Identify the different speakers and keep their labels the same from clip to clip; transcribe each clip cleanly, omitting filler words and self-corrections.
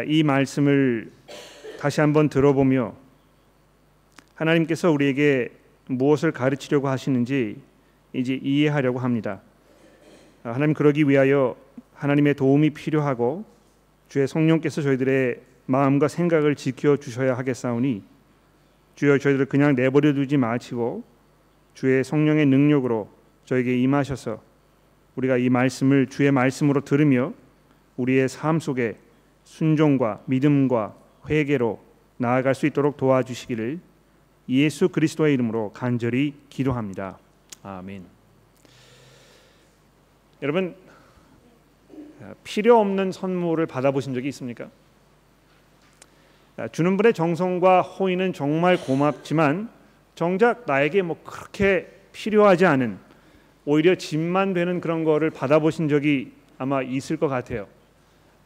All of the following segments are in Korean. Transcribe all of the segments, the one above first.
Speaker 1: 이 말씀을 다시 한번 들어보며 하나님께서 우리에게 무엇을 가르치려고 하시는지 이제 이해하려고 합니다. 하나님 그러기 위하여 하나님의 도움이 필요하고 주의 성령께서 저희들의 마음과 생각을 지켜주셔야 하겠사오니 주여 저희들을 그냥 내버려 두지 마시고 주의 성령의 능력으로 저에게 임하셔서 우리가 이 말씀을 주의 말씀으로 들으며 우리의 삶 속에 순종과 믿음과 회개로 나아갈 수 있도록 도와주시기를 예수 그리스도의 이름으로 간절히 기도합니다. 아멘. 여러분, 필요 없는 선물을 받아보신 적이 있습니까? 주는 분의 정성과 호의는 정말 고맙지만 정작 나에게 그렇게 필요하지 않은 오히려 짐만 되는 그런 거를 받아보신 적이 아마 있을 것 같아요.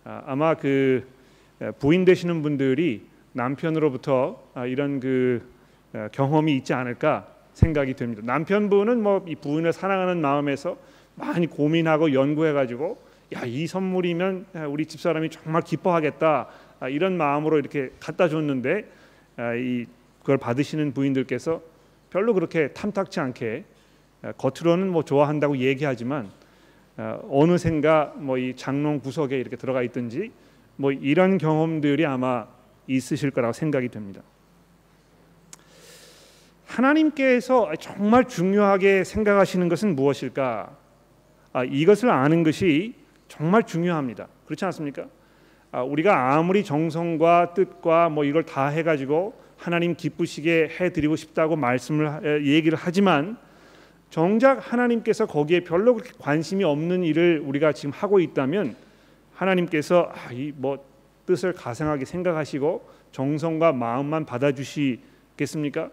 Speaker 1: 아마 그 부인 되시는 분들이 남편으로부터 이런 경험이 있지 않을까 생각이 됩니다. 남편분은 이 부인을 사랑하는 마음에서 많이 고민하고 연구해가지고 이 선물이면 우리 집사람이 정말 기뻐하겠다 이런 마음으로 이렇게 갖다 줬는데 그걸 받으시는 부인들께서 별로 그렇게 탐탁치 않게 겉으로는 좋아한다고 얘기하지만 어느샌가 이 장롱 구석에 이렇게 들어가 있든지 이런 경험들이 아마 있으실 거라고 생각이 됩니다. 하나님께서 정말 중요하게 생각하시는 것은 무엇일까? 이것을 아는 것이 정말 중요합니다. 그렇지 않습니까? 우리가 아무리 정성과 뜻과 이걸 다 해가지고 하나님 기쁘시게 해드리고 싶다고 얘기를 하지만 정작 하나님께서 거기에 별로 그렇게 관심이 없는 일을 우리가 지금 하고 있다면 하나님께서 뜻을 가상하게 생각하시고 정성과 마음만 받아주시겠습니까?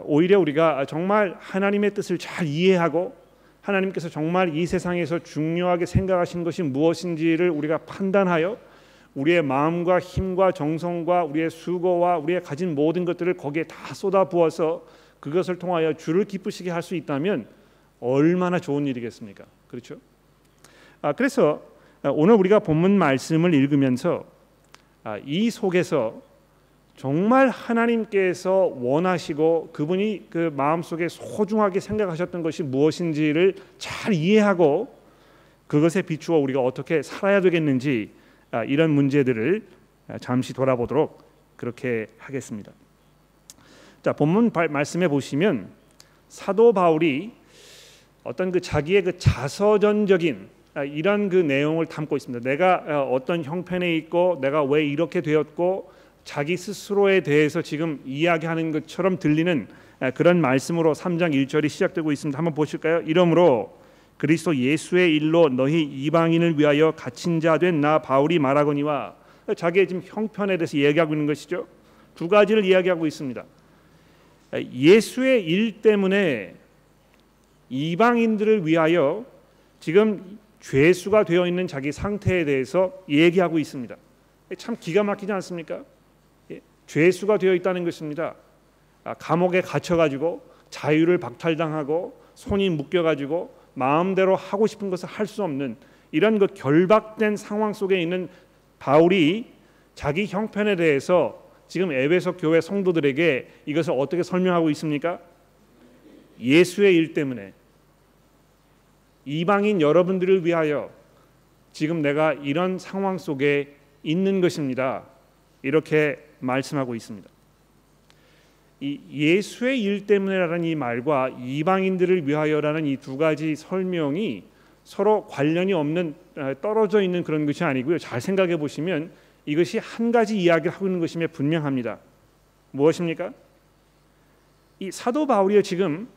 Speaker 1: 오히려 우리가 정말 하나님의 뜻을 잘 이해하고 하나님께서 정말 이 세상에서 중요하게 생각하신 것이 무엇인지를 우리가 판단하여 우리의 마음과 힘과 정성과 우리의 수고와 우리의 가진 모든 것들을 거기에 다 쏟아부어서 그것을 통하여 주를 기쁘시게 할 수 있다면 얼마나 좋은 일이겠습니까? 그렇죠? 그래서 오늘 우리가 본문 말씀을 읽으면서 이 속에서 정말 하나님께서 원하시고 그분이 그 마음속에 소중하게 생각하셨던 것이 무엇인지를 잘 이해하고 그것에 비추어 우리가 어떻게 살아야 되겠는지 이런 문제들을 잠시 돌아보도록 그렇게 하겠습니다. 자, 본문 말씀에 보시면 사도 바울이 어떤 자기의 자서전적인 이런 내용을 담고 있습니다. 내가 어떤 형편에 있고 내가 왜 이렇게 되었고 자기 스스로에 대해서 지금 이야기하는 것처럼 들리는 그런 말씀으로 3장 1절이 시작되고 있습니다. 한번 보실까요? 이러므로 그리스도 예수의 일로 너희 이방인을 위하여 갇힌 자 된 나 바울이 말하거니와 자기의 지금 형편에 대해서 이야기하고 있는 것이죠. 두 가지를 이야기하고 있습니다. 예수의 일 때문에 이방인들을 위하여 지금 죄수가 되어 있는 자기 상태에 대해서 얘기하고 있습니다. 참 기가 막히지 않습니까? 죄수가 되어 있다는 것입니다. 감옥에 갇혀가지고 자유를 박탈당하고 손이 묶여가지고 마음대로 하고 싶은 것을 할 수 없는 이런 결박된 상황 속에 있는 바울이 자기 형편에 대해서 지금 에베소 교회 성도들에게 이것을 어떻게 설명하고 있습니까? 예수의 일 때문에 이방인 여러분들을 위하여 지금 내가 이런 상황 속에 있는 것입니다. 이렇게 말씀하고 있습니다. 이 예수의 일 때문에라는 이 말과 이방인들을 위하여라는 이 두 가지 설명이 서로 관련이 없는 떨어져 있는 그런 것이 아니고요. 잘 생각해 보시면 이것이 한 가지 이야기를 하고 있는 것임에 분명합니다. 무엇입니까? 이 사도 바울이 지금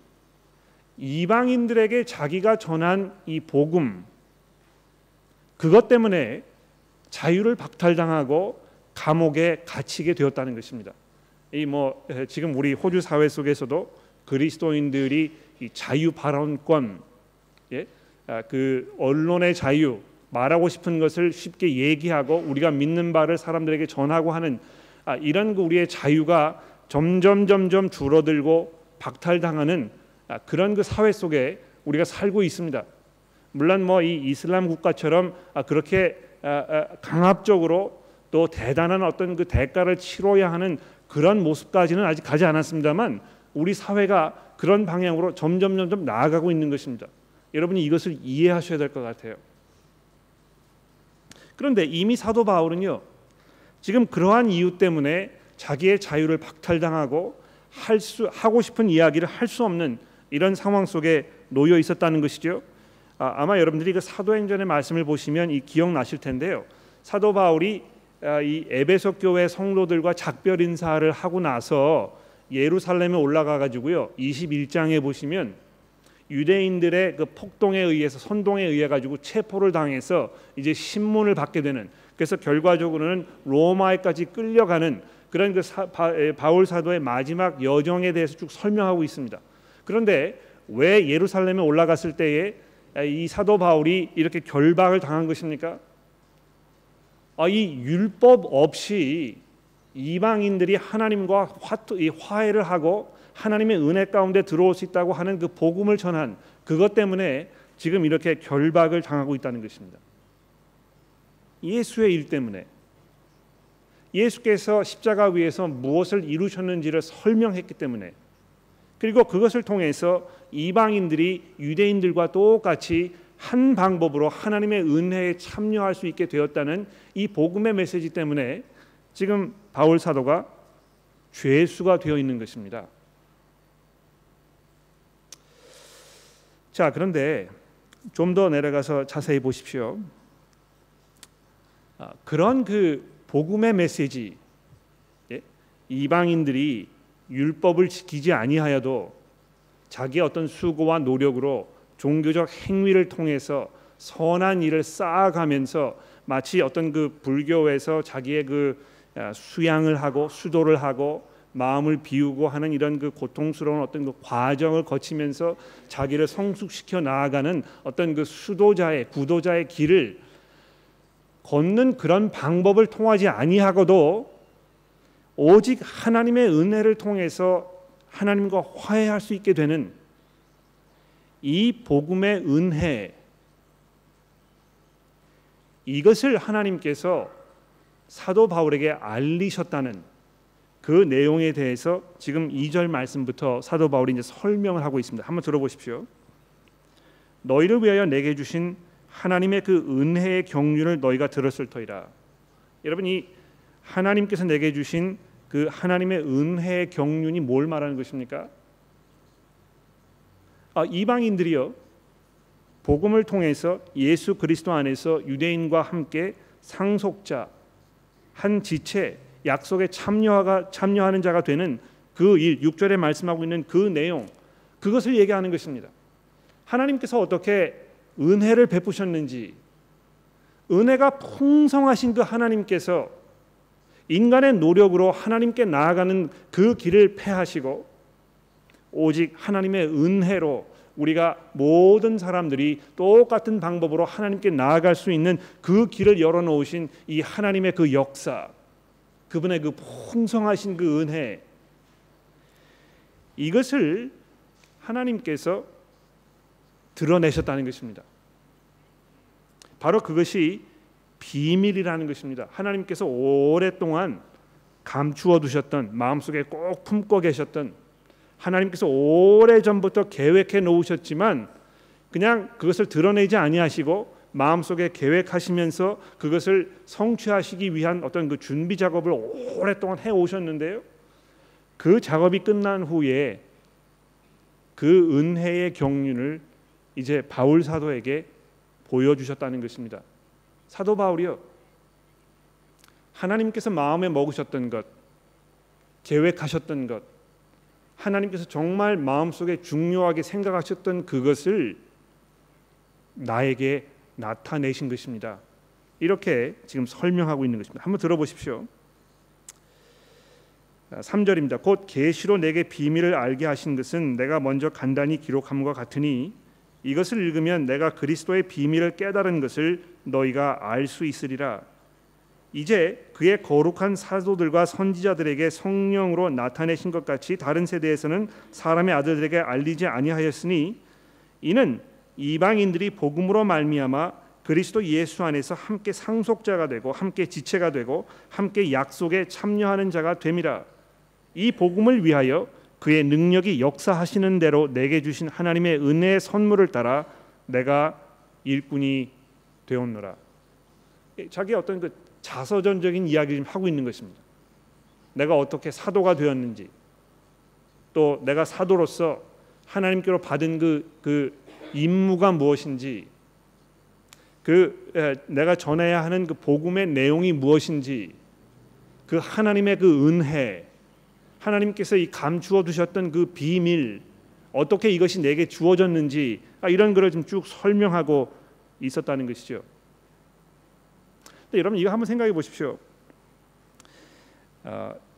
Speaker 1: 이방인들에게 자기가 전한 이 복음 그것 때문에 자유를 박탈당하고 감옥에 갇히게 되었다는 것입니다. 지금 우리 호주 사회 속에서도 그리스도인들이 이 자유 발언권, 그 언론의 자유, 말하고 싶은 것을 쉽게 얘기하고 우리가 믿는 바를 사람들에게 전하고 하는 이런 우리의 자유가 점점 줄어들고 박탈당하는 그런 사회 속에 우리가 살고 있습니다. 물론 이 이슬람 국가처럼 그렇게 강압적으로 또 대단한 어떤 그 대가를 치러야 하는 그런 모습까지는 아직 가지 않았습니다만 우리 사회가 그런 방향으로 점점 나아가고 있는 것입니다. 여러분이 이것을 이해하셔야 될 것 같아요. 그런데 이미 사도 바울은요, 지금 그러한 이유 때문에 자기의 자유를 박탈당하고 하고 싶은 이야기를 할 수 없는 이런 상황 속에 놓여 있었다는 것이죠. 아마 여러분들이 그 사도행전의 말씀을 보시면 이 기억나실 텐데요. 사도 바울이 이 에베소 교회 성도들과 작별 인사를 하고 나서 예루살렘에 올라가 가지고요. 21장에 보시면 유대인들의 그 폭동에 의해서 선동에 의해 가지고 체포를 당해서 이제 신문을 받게 되는, 그래서 결과적으로는 로마에까지 끌려가는 그런 그 바울 사도의 마지막 여정에 대해서 쭉 설명하고 있습니다. 그런데 왜 예루살렘에 올라갔을 때에 이 사도 바울이 이렇게 결박을 당한 것입니까? 이 율법 없이 이방인들이 하나님과 화해를 하고 하나님의 은혜 가운데 들어올 수 있다고 하는 그 복음을 전한 그것 때문에 지금 이렇게 결박을 당하고 있다는 것입니다. 예수의 일 때문에, 예수께서 십자가 위에서 무엇을 이루셨는지를 설명했기 때문에, 그리고 그것을 통해서 이방인들이 유대인들과 똑같이 한 방법으로 하나님의 은혜에 참여할 수 있게 되었다는 이 복음의 메시지 때문에 지금 바울 사도가 죄수가 되어 있는 것입니다. 자, 그런데 좀 더 내려가서 자세히 보십시오. 그런 그 복음의 메시지, 이방인들이 율법을 지키지 아니하여도 자기의 어떤 수고와 노력으로 종교적 행위를 통해서 선한 일을 쌓아가면서 마치 어떤 그 불교에서 자기의 그 수양을 하고 수도를 하고 마음을 비우고 하는 이런 그 고통스러운 어떤 그 과정을 거치면서 자기를 성숙시켜 나아가는 어떤 그 수도자의 구도자의 길을 걷는 그런 방법을 통하지 아니하고도 오직 하나님의 은혜를 통해서 하나님과 화해할 수 있게 되는 이 복음의 은혜, 이것을 하나님께서 사도 바울에게 알리셨다는 그 내용에 대해서 지금 2절 말씀부터 사도 바울이 이제 설명을 하고 있습니다. 한번 들어보십시오. 너희를 위하여 내게 주신 하나님의 그 은혜의 경륜을 너희가 들었을 터이라. 여러분, 이 하나님께서 내게 주신 그 하나님의 은혜의 경륜이 뭘 말하는 것입니까? 이방인들이요, 복음을 통해서 예수 그리스도 안에서 유대인과 함께 상속자, 한 지체, 약속에 참여하는 자가 되는 그 일, 6절에 말씀하고 있는 그 내용, 그것을 얘기하는 것입니다. 하나님께서 어떻게 은혜를 베푸셨는지, 은혜가 풍성하신 그 하나님께서 인간의 노력으로 하나님께 나아가는 그 길을 폐하시고 오직 하나님의 은혜로 우리가 모든 사람들이 똑같은 방법으로 하나님께 나아갈 수 있는 그 길을 열어놓으신 이 하나님의 그 역사, 그분의 그 풍성하신 그 은혜, 이것을 하나님께서 드러내셨다는 것입니다. 바로 그것이 비밀이라는 것입니다. 하나님께서 오랫동안 감추어 두셨던, 마음속에 꼭 품고 계셨던, 하나님께서 오래전부터 계획해 놓으셨지만 그냥 그것을 드러내지 아니하시고 마음속에 계획하시면서 그것을 성취하시기 위한 어떤 그 준비 작업을 오랫동안 해 오셨는데요. 그 작업이 끝난 후에 그 은혜의 경륜을 이제 바울 사도에게 보여주셨다는 것입니다. 사도 바울이요, 하나님께서 마음에 먹으셨던 것, 계획하셨던 것, 하나님께서 정말 마음속에 중요하게 생각하셨던 그것을 나에게 나타내신 것입니다. 이렇게 지금 설명하고 있는 것입니다. 한번 들어보십시오. 3절입니다. 곧 계시로 내게 비밀을 알게 하신 것은 내가 먼저 간단히 기록함과 같으니 이것을 읽으면 내가 그리스도의 비밀을 깨달은 것을 너희가 알 수 있으리라. 이제 그의 거룩한 사도들과 선지자들에게 성령으로 나타내신 것 같이 다른 세대에서는 사람의 아들들에게 알리지 아니하였으니 이는 이방인들이 복음으로 말미암아 그리스도 예수 안에서 함께 상속자가 되고 함께 지체가 되고 함께 약속에 참여하는 자가 됨이라. 이 복음을 위하여 그의 능력이 역사하시는 대로 내게 주신 하나님의 은혜의 선물을 따라 내가 일꾼이 되었노라. 자기 어떤 그 자서전적인 이야기를 하고 있는 것입니다. 내가 어떻게 사도가 되었는지, 또 내가 사도로서 하나님께로 받은 그 임무가 무엇인지, 내가 전해야 하는 그 복음의 내용이 무엇인지, 그 하나님의 그 은혜, 하나님께서 이 감추어 두셨던 그 비밀, 어떻게 이것이 내게 주어졌는지, 이런 것을 좀 쭉 설명하고 있었다는 것이죠. 근데 여러분 이거 한번 생각해 보십시오.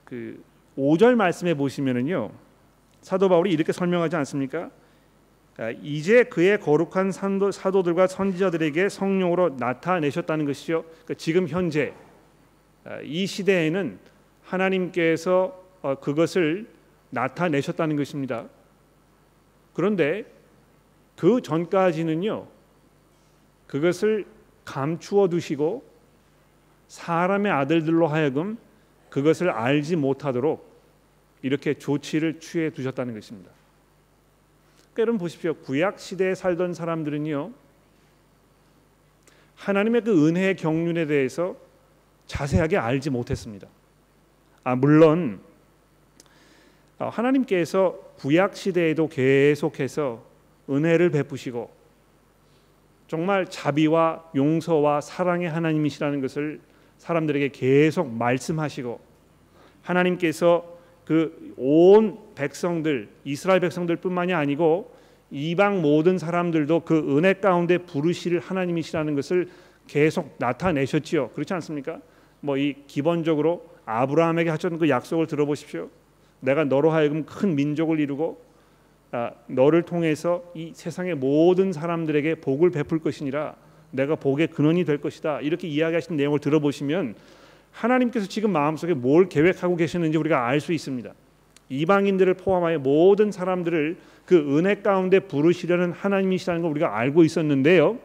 Speaker 1: 그 5절 말씀에 보시면은요, 사도 바울이 이렇게 설명하지 않습니까? 이제 그의 거룩한 사도들과 선지자들에게 성령으로 나타내셨다는 것이죠. 그러니까 지금 현재 이 시대에는 하나님께서 그것을 나타내셨다는 것입니다. 그런데 그 전까지는요, 그것을 감추어 두시고 사람의 아들들로 하여금 그것을 알지 못하도록 이렇게 조치를 취해 두셨다는 것입니다. 그러니까 여러분 보십시오. 구약 시대에 살던 사람들은요, 하나님의 그 은혜의 경륜에 대해서 자세하게 알지 못했습니다. 물론 하나님께서 구약 시대에도 계속해서 은혜를 베푸시고 정말 자비와 용서와 사랑의 하나님이시라는 것을 사람들에게 계속 말씀하시고, 하나님께서 그 온 백성들, 이스라엘 백성들뿐만이 아니고 이방 모든 사람들도 그 은혜 가운데 부르실 하나님이시라는 것을 계속 나타내셨지요. 그렇지 않습니까? 이 기본적으로 아브라함에게 하셨던 그 약속을 들어보십시오. 내가 너로 하여금 큰 민족을 이루고 너를 통해서 이 세상의 모든 사람들에게 복을 베풀 것이니라. 내가 복의 근원이 될 것이다. 이렇게 이야기하신 내용을 들어보시면 하나님께서 지금 마음속에 뭘 계획하고 계시는지 우리가 알 수 있습니다. 이방인들을 포함하여 모든 사람들을 그 은혜 가운데 부르시려는 하나님이시라는 걸 우리가 알고 있었는데요,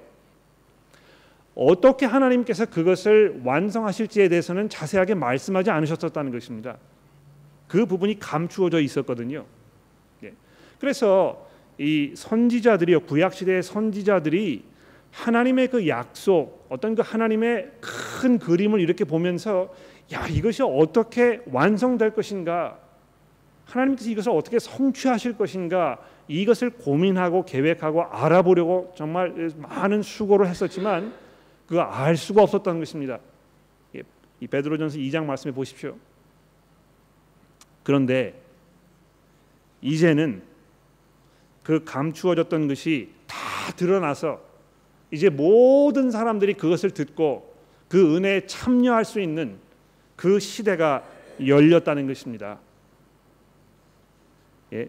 Speaker 1: 어떻게 하나님께서 그것을 완성하실지에 대해서는 자세하게 말씀하지 않으셨었다는 것입니다. 그 부분이 감추어져 있었거든요. 그래서 이 선지자들이요, 구약 시대의 선지자들이 하나님의 그 약속, 어떤 그 하나님의 큰 그림을 이렇게 보면서 이것이 어떻게 완성될 것인가, 하나님께서 이것을 어떻게 성취하실 것인가, 이것을 고민하고 계획하고 알아보려고 정말 많은 수고를 했었지만 그거 알 수가 없었다는 것입니다. 이 베드로전서 2장 말씀해 보십시오. 그런데 이제는 그 감추어졌던 것이 다 드러나서 이제 모든 사람들이 그것을 듣고 그 은혜에 참여할 수 있는 그 시대가 열렸다는 것입니다.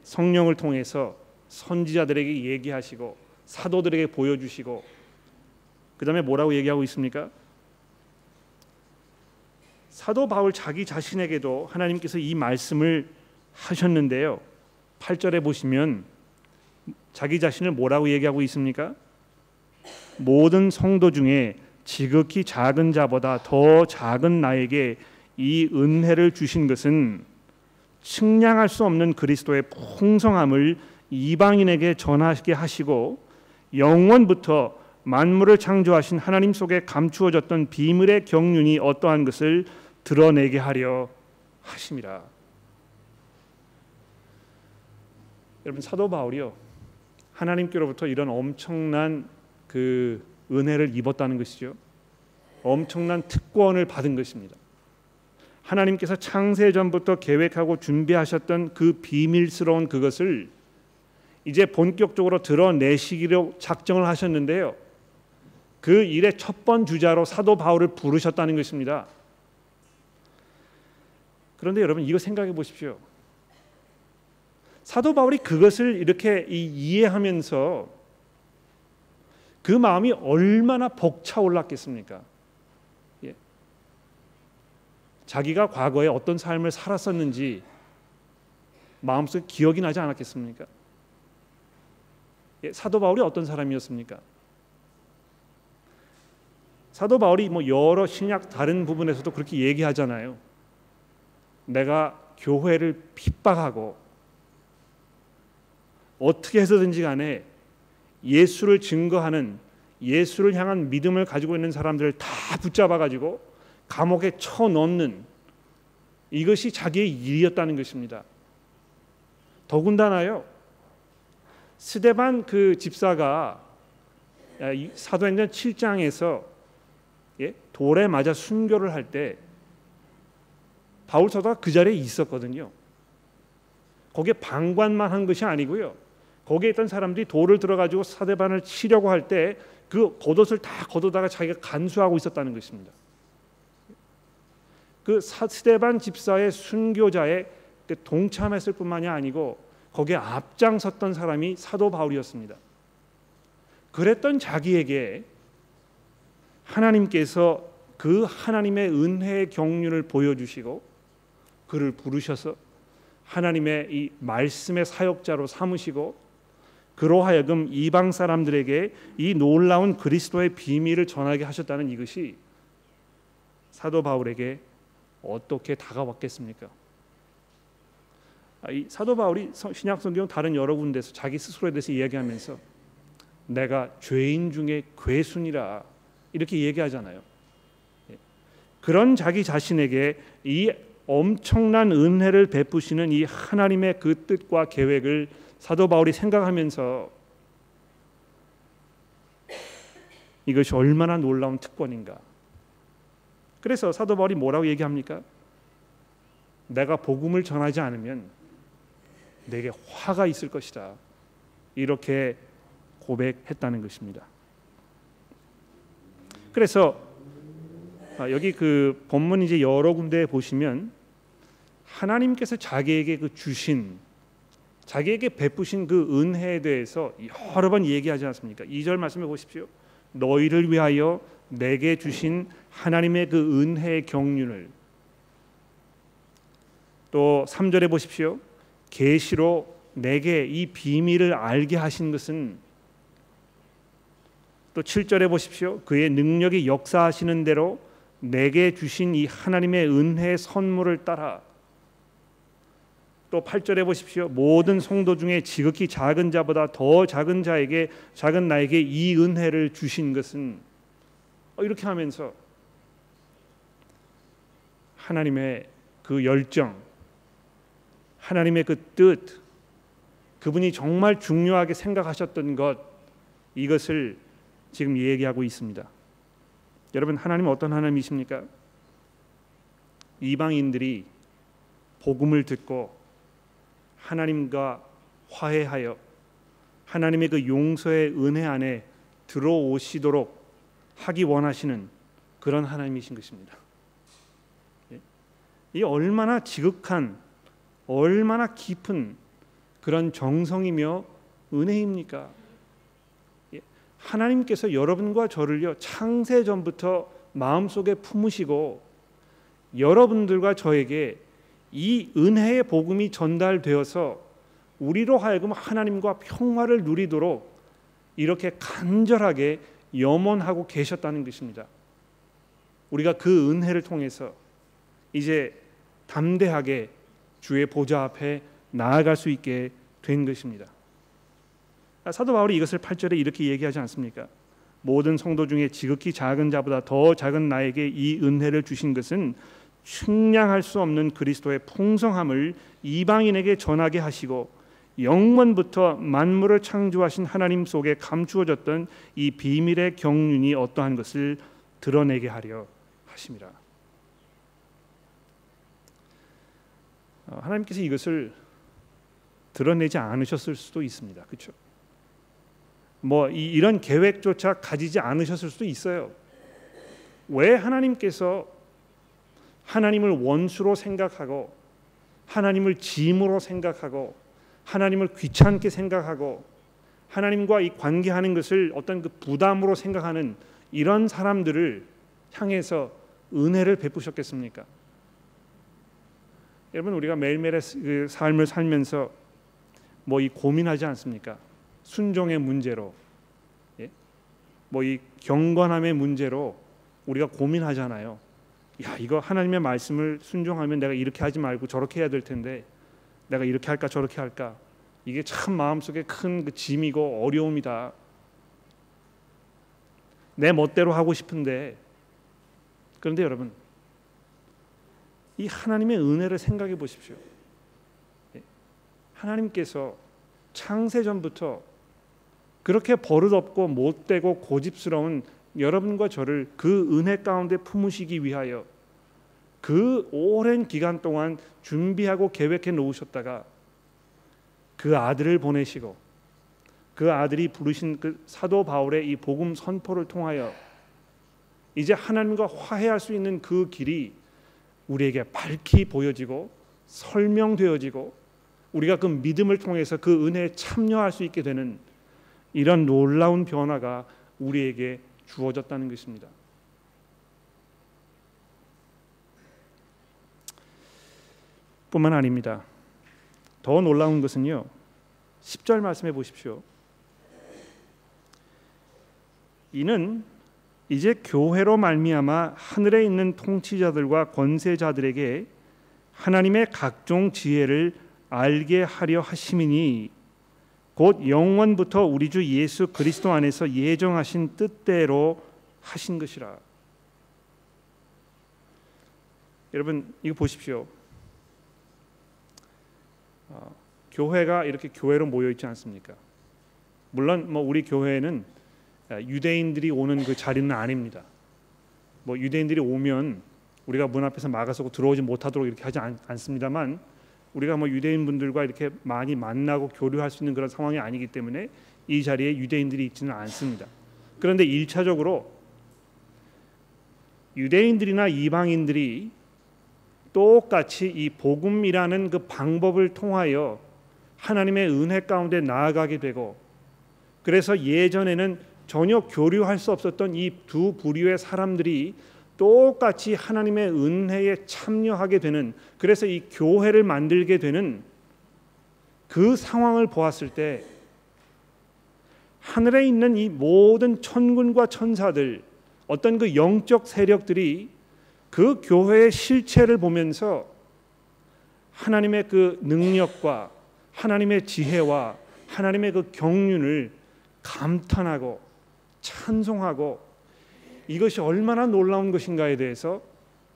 Speaker 1: 성령을 통해서 선지자들에게 얘기하시고 사도들에게 보여주시고, 그 다음에 뭐라고 얘기하고 있습니까? 사도 바울 자기 자신에게도 하나님께서 이 말씀을 하셨는데요, 8절에 보시면 자기 자신을 뭐라고 얘기하고 있습니까? 모든 성도 중에 지극히 작은 자보다 더 작은 나에게 이 은혜를 주신 것은 측량할 수 없는 그리스도의 풍성함을 이방인에게 전하게 하시고 영원부터 만물을 창조하신 하나님 속에 감추어졌던 비밀의 경륜이 어떠한 것을 드러내게 하려 하심이라. 여러분, 사도 바울이요, 하나님께로부터 이런 엄청난 그 은혜를 입었다는 것이죠. 엄청난 특권을 받은 것입니다. 하나님께서 창세 전부터 계획하고 준비하셨던 그 비밀스러운 그것을 이제 본격적으로 드러내시기로 작정을 하셨는데요, 그 일의 첫 번 주자로 사도 바울을 부르셨다는 것입니다. 그런데 여러분, 이거 생각해 보십시오. 사도 바울이 그것을 이렇게 이해하면서 그 마음이 얼마나 벅차올랐겠습니까? 자기가 과거에 어떤 삶을 살았었는지 마음속에 기억이 나지 않았겠습니까? 사도 바울이 어떤 사람이었습니까? 사도 바울이 뭐 여러 신약 다른 부분에서도 그렇게 얘기하잖아요. 내가 교회를 핍박하고 어떻게 해서든지 간에 예수를 증거하는, 예수를 향한 믿음을 가지고 있는 사람들을 다 붙잡아 가지고 감옥에 쳐넣는, 이것이 자기의 일이었다는 것입니다. 더군다나요, 스데반 그 집사가 사도행전 7장에서 돌에 맞아 순교를 할 때 바울 사도가 그 자리에 있었거든요. 거기에 방관만 한 것이 아니고요, 거기에 있던 사람들이 돌을 들어가지고 스데반을 치려고 할 때 그 겉옷을 다 걷어다가 자기가 간수하고 있었다는 것입니다. 그 스데반 집사의 순교자에 동참했을 뿐만이 아니고 거기에 앞장섰던 사람이 사도 바울이었습니다. 그랬던 자기에게 하나님께서 그 하나님의 은혜의 경륜을 보여주시고 그를 부르셔서 하나님의 이 말씀의 사역자로 삼으시고 그로 하여금 이방 사람들에게 이 놀라운 그리스도의 비밀을 전하게 하셨다는 이것이 사도 바울에게 어떻게 다가왔겠습니까? 이 사도 바울이 신약 성경 다른 여러 군데서 자기 스스로에 대해서 이야기하면서 내가 죄인 중에 괴순이라 이렇게 얘기하잖아요. 그런 자기 자신에게 이 엄청난 은혜를 베푸시는 이 하나님의 그 뜻과 계획을 사도 바울이 생각하면서 이것이 얼마나 놀라운 특권인가. 그래서 사도 바울이 뭐라고 얘기합니까? 내가 복음을 전하지 않으면 내게 화가 있을 것이다, 이렇게 고백했다는 것입니다. 그래서 여기 그 본문 이제 여러 군데에 보시면 하나님께서 자기에게 그 주신, 자기에게 베푸신 그 은혜에 대해서 여러 번 얘기하지 않습니까? 2절 말씀해 보십시오. 너희를 위하여 내게 주신 하나님의 그 은혜의 경륜을. 또 3절에 보십시오. 계시로 내게 이 비밀을 알게 하신 것은. 또 7절에 보십시오. 그의 능력이 역사하시는 대로 내게 주신 이 하나님의 은혜의 선물을 따라. 또 8절에 보십시오. 모든 성도 중에 지극히 작은 자보다 더 작은 자에게, 작은 나에게 이 은혜를 주신 것은. 이렇게 하면서 하나님의 그 열정, 하나님의 그 뜻, 그분이 정말 중요하게 생각하셨던 것, 이것을 지금 얘기하고 있습니다. 여러분, 하나님은 어떤 하나님이십니까? 이방인들이 복음을 듣고 하나님과 화해하여 하나님의 그 용서의 은혜 안에 들어오시도록 하기 원하시는 그런 하나님이신 것입니다. 이 얼마나 지극한, 얼마나 깊은 그런 정성이며 은혜입니까? 하나님께서 여러분과 저를요, 창세 전부터 마음속에 품으시고 여러분들과 저에게 이 은혜의 복음이 전달되어서 우리로 하여금 하나님과 평화를 누리도록 이렇게 간절하게 염원하고 계셨다는 것입니다. 우리가 그 은혜를 통해서 이제 담대하게 주의 보좌 앞에 나아갈 수 있게 된 것입니다. 사도 바울이 이것을 8절에 이렇게 얘기하지 않습니까? 모든 성도 중에 지극히 작은 자보다 더 작은 나에게 이 은혜를 주신 것은 측량할 수 없는 그리스도의 풍성함을 이방인에게 전하게 하시고 영원부터 만물을 창조하신 하나님 속에 감추어졌던 이 비밀의 경륜이 어떠한 것을 드러내게 하려 하심이라. 하나님께서 이것을 드러내지 않으셨을 수도 있습니다. 그렇죠? 이런 계획조차 가지지 않으셨을 수도 있어요. 왜 하나님께서 하나님을 원수로 생각하고 하나님을 짐으로 생각하고 하나님을 귀찮게 생각하고 하나님과 이 관계하는 것을 어떤 그 부담으로 생각하는 이런 사람들을 향해서 은혜를 베푸셨겠습니까? 여러분, 우리가 매일매일의 그 삶을 살면서 이 고민하지 않습니까? 순종의 문제로, 이 경건함의 문제로 우리가 고민하잖아요. 야, 이거 하나님의 말씀을 순종하면 내가 이렇게 하지 말고 저렇게 해야 될 텐데 내가 이렇게 할까 저렇게 할까. 이게 참 마음속에 큰 그 짐이고 어려움이다. 내 멋대로 하고 싶은데. 그런데 여러분, 이 하나님의 은혜를 생각해 보십시오. 하나님께서 창세전부터 그렇게 버릇없고 못되고 고집스러운 여러분과 저를 그 은혜 가운데 품으시기 위하여 그 오랜 기간 동안 준비하고 계획해 놓으셨다가 그 아들을 보내시고 그 아들이 부르신 그 사도 바울의 이 복음 선포를 통하여 이제 하나님과 화해할 수 있는 그 길이 우리에게 밝히 보여지고 설명되어지고 우리가 그 믿음을 통해서 그 은혜에 참여할 수 있게 되는 이런 놀라운 변화가 우리에게 주어졌다는 것입니다. 뿐만 아닙니다. 더 놀라운 것은요, 10절 말씀해 보십시오. 이는 이제 교회로 말미암아 하늘에 있는 통치자들과 권세자들에게 하나님의 각종 지혜를 알게 하려 하심이니 곧 영원부터 우리 주 예수 그리스도 안에서 예정하신 뜻대로 하신 것이라. 여러분, 이거 보십시오. 교회가 이렇게 교회로 모여 있지 않습니까? 물론 뭐 우리 교회는 유대인들이 오는 그 자리는 아닙니다. 뭐 유대인들이 오면 우리가 문 앞에서 막아서고 들어오지 못하도록 이렇게 하지 않습니다만, 우리가 뭐 유대인 분들과 이렇게 많이 만나고 교류할 수 있는 그런 상황이 아니기 때문에 이 자리에 유대인들이 있지는 않습니다. 그런데 1차적으로 유대인들이나 이방인들이 똑같이 이 복음이라는 그 방법을 통하여 하나님의 은혜 가운데 나아가게 되고, 그래서 예전에는 전혀 교류할 수 없었던 이 두 부류의 사람들이 똑같이 하나님의 은혜에 참여하게 되는, 그래서 이 교회를 만들게 되는 그 상황을 보았을 때 하늘에 있는 이 모든 천군과 천사들, 어떤 그 영적 세력들이 그 교회의 실체를 보면서 하나님의 그 능력과 하나님의 지혜와 하나님의 그 경륜을 감탄하고 찬송하고 이것이 얼마나 놀라운 것인가에 대해서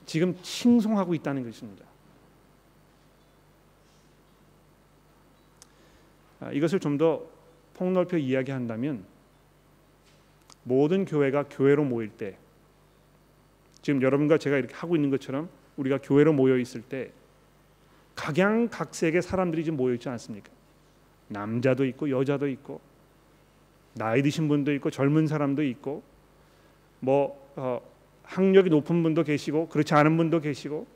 Speaker 1: 지금 칭송하고 있다는 것입니다. 이것을 좀 더 폭넓혀 이야기한다면, 모든 교회가 교회로 모일 때, 지금 여러분과 제가 이렇게 하고 있는 것처럼 우리가 교회로 모여 있을 때 각양각색의 사람들이 지금 모여 있지 않습니까? 남자도 있고 여자도 있고 나이 드신 분도 있고 젊은 사람도 있고 학력이 높은 분도 계시고 그렇지 않은 분도 계시고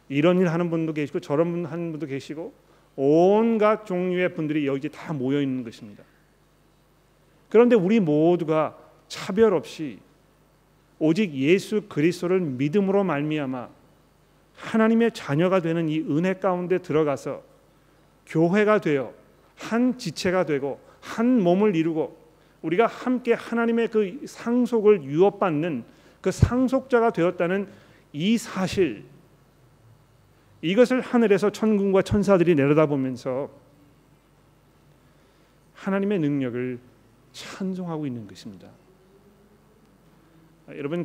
Speaker 1: 이런 일 하는 분도 계시고 저런 분 하는 분도 계시고 온갖 종류의 분들이 여기 다 모여 있는 것입니다. 그런데 우리 모두가 차별 없이 오직 예수 그리스도를 믿음으로 말미암아 하나님의 자녀가 되는 이 은혜 가운데 들어가서 교회가 되어 한 지체가 되고 한 몸을 이루고 우리가 함께 하나님의 그 상속을 유업받는 그 상속자가 되었다는 이 사실, 이것을 하늘에서 천군과 천사들이 내려다보면서 하나님의 능력을 찬송하고 있는 것입니다. 여러분,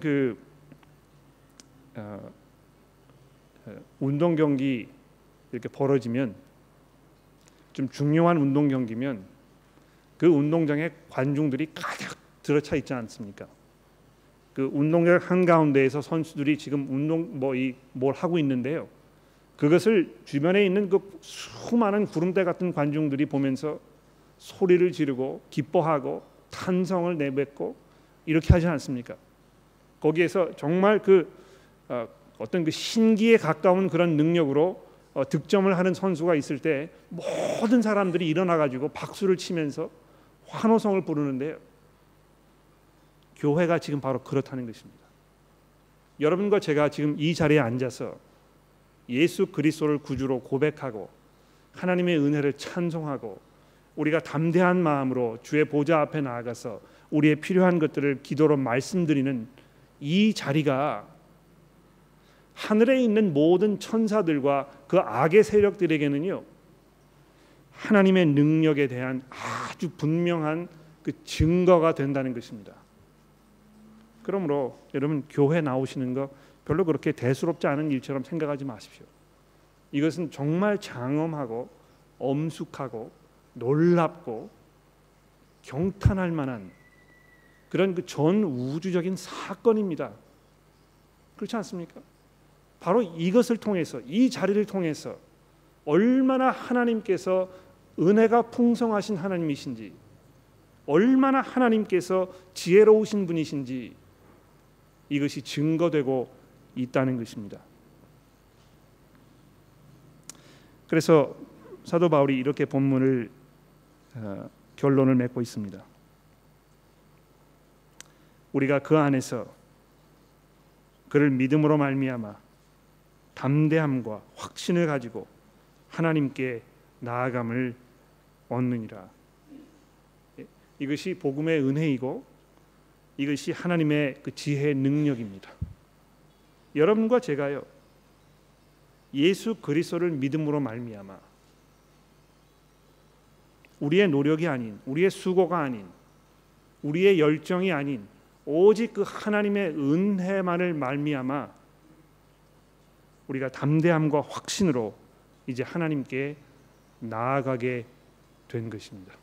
Speaker 1: 운동 경기 이렇게 벌어지면, 좀 중요한 운동 경기면 그 운동장에 관중들이 가득 들어차 있지 않습니까? 그 운동장 한가운데에서 선수들이 지금 뭘 하고 있는데요. 그것을 주변에 있는 그 수많은 구름대 같은 관중들이 보면서 소리를 지르고 기뻐하고 탄성을 내뱉고 이렇게 하지 않습니까? 거기에서 정말 어떤 그 신기에 가까운 그런 능력으로 득점을 하는 선수가 있을 때 모든 사람들이 일어나 가지고 박수를 치면서 환호성을 부르는데요. 교회가 지금 바로 그렇다는 것입니다. 여러분과 제가 지금 이 자리에 앉아서 예수 그리스도를 구주로 고백하고 하나님의 은혜를 찬송하고 우리가 담대한 마음으로 주의 보좌 앞에 나아가서 우리의 필요한 것들을 기도로 말씀드리는 이 자리가 하늘에 있는 모든 천사들과 그 악의 세력들에게는요, 하나님의 능력에 대한 아주 분명한 그 증거가 된다는 것입니다. 그러므로 여러분, 교회 나오시는 거 별로 그렇게 대수롭지 않은 일처럼 생각하지 마십시오. 이것은 정말 장엄하고 엄숙하고 놀랍고 경탄할 만한 그런 그 전 우주적인 사건입니다. 그렇지 않습니까? 바로 이것을 통해서, 이 자리를 통해서 얼마나 하나님께서 은혜가 풍성하신 하나님이신지, 얼마나 하나님께서 지혜로우신 분이신지 이것이 증거되고 있다는 것입니다. 그래서 사도 바울이 이렇게 본문을 결론을 맺고 있습니다. 우리가 그 안에서 그를 믿음으로 말미암아 담대함과 확신을 가지고 하나님께 나아감을 얻느니라. 이것이 복음의 은혜이고 이것이 하나님의 그 지혜의 능력입니다. 여러분과 제가요, 예수 그리스도를 믿음으로 말미암아 우리의 노력이 아닌, 우리의 수고가 아닌, 우리의 열정이 아닌 오직 그 하나님의 은혜만을 말미암아 우리가 담대함과 확신으로 이제 하나님께 나아가게 된 것입니다.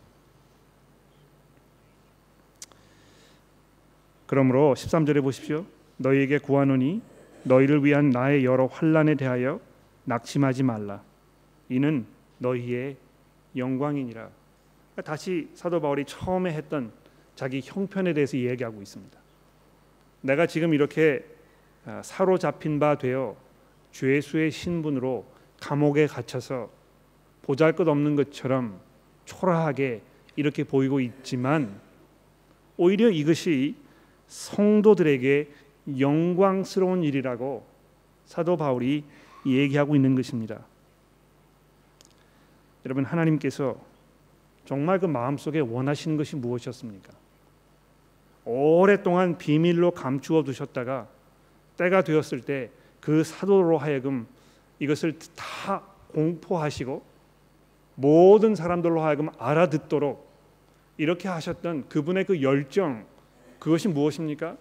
Speaker 1: 그러므로 13절에 보십시오. 너희에게 구하노니 너희를 위한 나의 여러 환난에 대하여 낙심하지 말라. 이는 너희의 영광이니라. 다시 사도 바울이 처음에 했던 자기 형편에 대해서 이야기하고 있습니다. 내가 지금 이렇게 사로잡힌 바 되어 죄수의 신분으로 감옥에 갇혀서 보잘것없는 것처럼 초라하게 이렇게 보이고 있지만 오히려 이것이 성도들에게 영광스러운 일이라고 사도 바울이 얘기하고 있는 것입니다. 여러분, 하나님께서 정말 그 마음속에 원하시는 것이 무엇이었습니까? 오랫동안 비밀로 감추어 두셨다가 때가 되었을 때 그 사도로 하여금 이것을 다 공포하시고 모든 사람들로 하여금 알아듣도록 이렇게 하셨던 그분의 그 열정, 그것이 무엇입니까?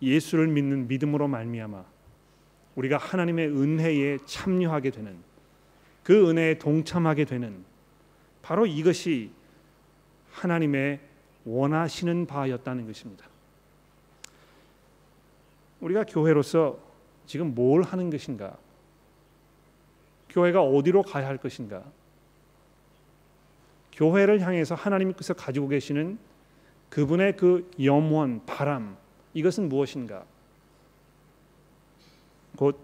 Speaker 1: 예수를 믿는 믿음으로 말미암아 우리가 하나님의 은혜에 참여하게 되는, 그 은혜에 동참하게 되는, 바로 이것이 하나님의 원하시는 바였다는 것입니다. 우리가 교회로서 지금 뭘 하는 것인가? 교회가 어디로 가야 할 것인가? 교회를 향해서 하나님께서 가지고 계시는 그분의 그 염원, 바람, 이것은 무엇인가? 곧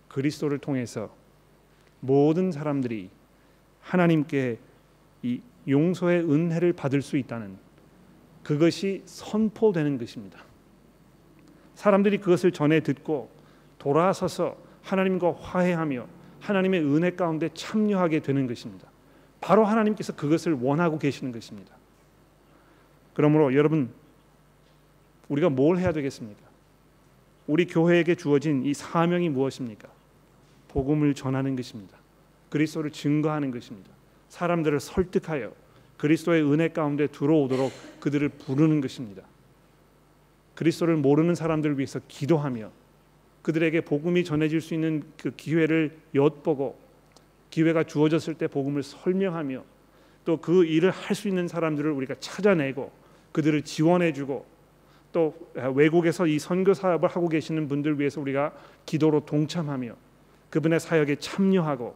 Speaker 1: 그리스도를 통해서 모든 사람들이 하나님께 이 용서의 은혜를 받을 수 있다는, 그것이 선포되는 것입니다. 사람들이 그것을 전해 듣고 돌아서서 하나님과 화해하며 하나님의 은혜 가운데 참여하게 되는 것입니다. 바로 하나님께서 그것을 원하고 계시는 것입니다. 그러므로 여러분, 우리가 뭘 해야 되겠습니까? 우리 교회에게 주어진 이 사명이 무엇입니까? 복음을 전하는 것입니다. 그리스도를 증거하는 것입니다. 사람들을 설득하여 그리스도의 은혜 가운데 들어오도록 그들을 부르는 것입니다. 그리스도를 모르는 사람들을 위해서 기도하며 그들에게 복음이 전해질 수 있는 그 기회를 엿보고 기회가 주어졌을 때 복음을 설명하며 또 그 일을 할 수 있는 사람들을 우리가 찾아내고 그들을 지원해주고 또 외국에서 이 선교 사업을 하고 계시는 분들 위해서 우리가 기도로 동참하며 그분의 사역에 참여하고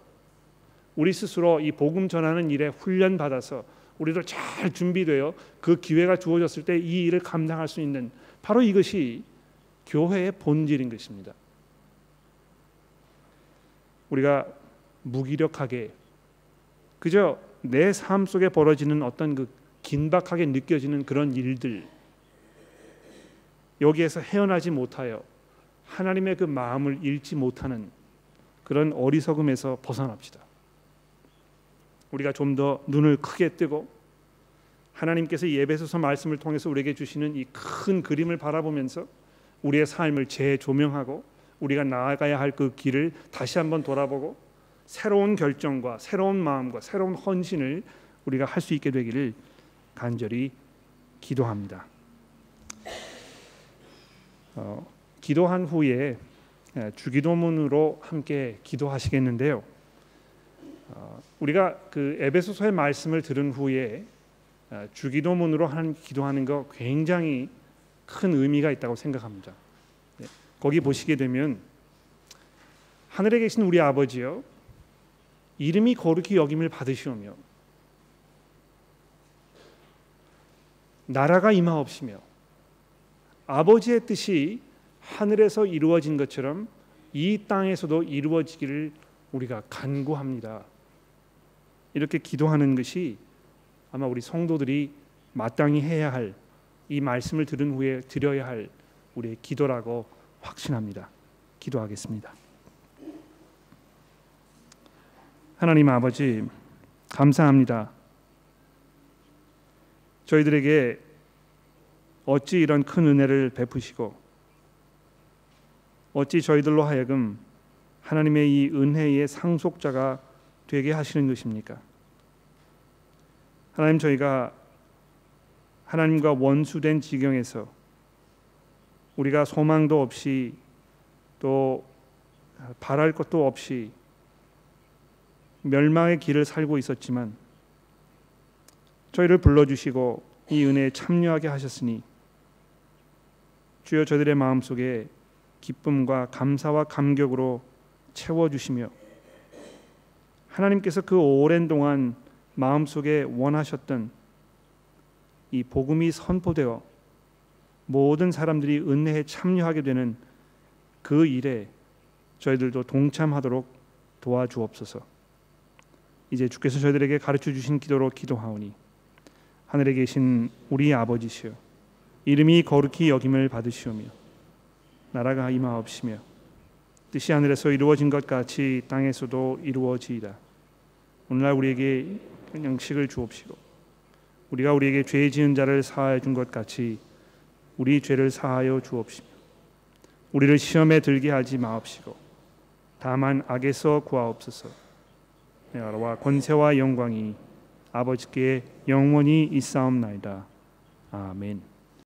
Speaker 1: 우리 스스로 이 복음 전하는 일에 훈련 받아서 우리도 잘 준비되어 그 기회가 주어졌을 때 이 일을 감당할 수 있는, 바로 이것이 교회의 본질인 것입니다. 우리가 무기력하게 그저 내 삶 속에 벌어지는 어떤 그 긴박하게 느껴지는 그런 일들, 여기에서 헤어나지 못하여 하나님의 그 마음을 잃지 못하는 그런 어리석음에서 벗어납시다. 우리가 좀 더 눈을 크게 뜨고 하나님께서 에베소서 말씀을 통해서 우리에게 주시는 이 큰 그림을 바라보면서 우리의 삶을 재조명하고 우리가 나아가야 할 그 길을 다시 한번 돌아보고 새로운 결정과 새로운 마음과 새로운 헌신을 우리가 할 수 있게 되기를 간절히 기도합니다. 기도한 후에 주기도문으로 함께 기도하시겠는데요. 우리가 그 에베소서의 말씀을 들은 후에 주기도문으로 기도하는 거 굉장히 큰 의미가 있다고 생각합니다. 거기 보시게 되면 하늘에 계신 우리 아버지여 이름이 거룩히 여김을 받으시오며 나라가 임하옵시며 아버지의 뜻이 하늘에서 이루어진 것처럼 이 땅에서도 이루어지기를 우리가 간구합니다. 이렇게 기도하는 것이 아마 우리 성도들이 마땅히 해야 할, 이 말씀을 들은 후에 드려야 할 우리의 기도라고 확신합니다. 기도하겠습니다. 하나님 아버지, 감사합니다. 저희들에게 어찌 이런 큰 은혜를 베푸시고 어찌 저희들로 하여금 하나님의 이 은혜의 상속자가 되게 하시는 것입니까? 하나님, 저희가 하나님과 원수된 지경에서 우리가 소망도 없이 또 바랄 것도 없이 멸망의 길을 살고 있었지만 저희를 불러주시고 이 은혜에 참여하게 하셨으니 주여 저희들의 마음속에 기쁨과 감사와 감격으로 채워주시며 하나님께서 그 오랜 동안 마음속에 원하셨던 이 복음이 선포되어 모든 사람들이 은혜에 참여하게 되는 그 일에 저희들도 동참하도록 도와주옵소서. 이제 주께서 저희들에게 가르쳐 주신 기도로 기도하오니 하늘에 계신 우리 아버지시여 이름이 거룩히 여김을 받으시오며 나라가 임하옵시며 뜻이 하늘에서 이루어진 것 같이 땅에서도 이루어지이다. 오늘날 우리에게 양식을 주옵시고 우리가 우리에게 죄 지은 자를 사하여 준 것 같이 우리 죄를 사하여 주옵시며 우리를 시험에 들게 하지 마옵시고 다만 악에서 구하옵소서. 나라와 권세와 영광이 아버지께 영원히 있사옵나이다. 아멘.